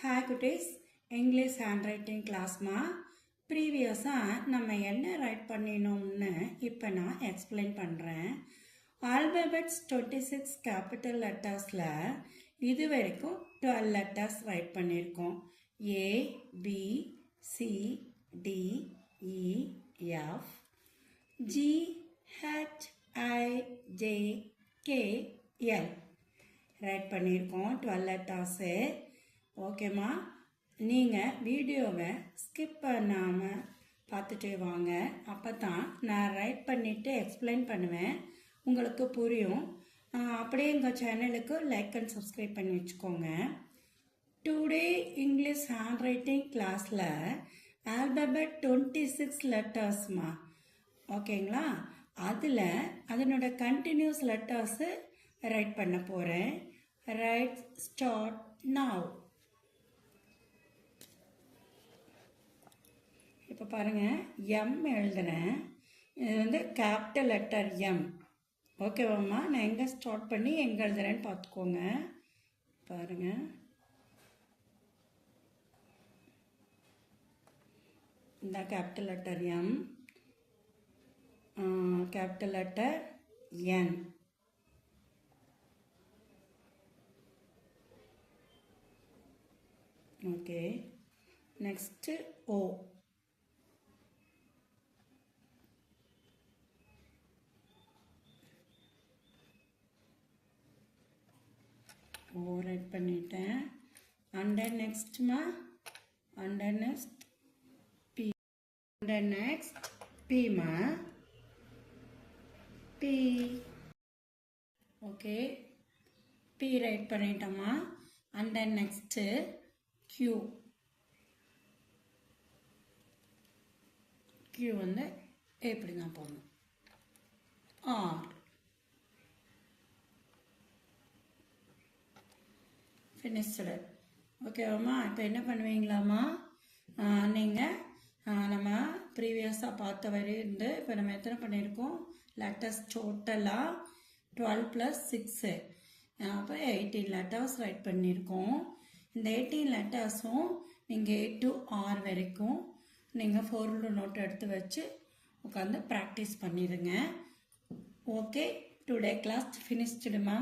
Hi குட்டீஸ், English hand writing கிளாஸ்மா. ப்ரீவியஸாக நம்ம என்ன ரைட் பண்ணினோம்னு இப்போ நான் எக்ஸ்பிளைன் பண்ணுறேன். ஆல்பபெட்ஸ் 26 கேபிட்டல் லெட்டர்ஸில் இது வரைக்கும் 12 லெட்டர்ஸ் ரைட் பண்ணியிருக்கோம். ஏ, பி, சி, டி, இ, எஃப், ஜி, ஹெச், ஐ, ஜே, கே, எல் ரைட் பண்ணியிருக்கோம் 12 லெட்டர்ஸு. ஓகேம்மா, நீங்கள் வீடியோவை ஸ்கிப் பண்ணாமல் பார்த்துட்டே வாங்க. அப்போ தான் நான் ரைட் பண்ணிவிட்டு எக்ஸ்பிளைன் பண்ணுவேன், உங்களுக்கு புரியும். அப்படியே எங்கள் சேனலுக்கு லைக் அண்ட் சப்ஸ்கிரைப் பண்ணி வச்சுக்கோங்க. டுடே இங்கிலீஷ் ஹேண்ட் ரைட்டிங் கிளாஸில் ஆல்பபெட் 26 லெட்டர்ஸ்மா. ஓகேங்களா, அதில் அதனோட கண்டினியூஸ் லெட்டர்ஸு ரைட் பண்ண போகிறேன். Ride start now. இப்போ பாருங்கள், எம் எழுதுறேன். இது வந்து கேபிட்டல் லெட்டர் எம். ஓகேவாம்மா, நான் எங்கே ஸ்டார்ட் பண்ணி எங்கே எழுதுறேன்னு பார்த்துக்கோங்க. பாருங்கள், இந்த capital letter M, capital letter N, okay. Next O, write பண்ணிட்டேன். அண்டர் நெக்ஸ்ட்மா, under next B, under next பிமா, பி. ஓகே, பி ரைட் பண்ணிட்டோமா. அண்டர் நெக்ஸ்ட்டு கியூ, கியூ வந்து எப்படி தான் போடணும். R, finished. ஓகேவாம்மா, இப்போ என்ன பண்ணுவீங்களாம்மா, நீங்கள் நம்ம ப்ரீவியஸாக பார்த்த வரை இருந்து இப்போ நம்ம எத்தனை பண்ணியிருக்கோம் லெட்டர்ஸ் டோட்டலாக 12 + 6, அப்போ 18 லெட்டர்ஸ் ரைட் பண்ணியிருக்கோம். இந்த 18 லெட்டர்ஸும் நீங்கள் A to R வரைக்கும் நீங்கள் ஃபோர்டு நோட் எடுத்து வச்சு உட்காந்து ப்ராக்டிஸ் பண்ணிடுங்க. Okay, today class ஃபினிஷ்டுமா.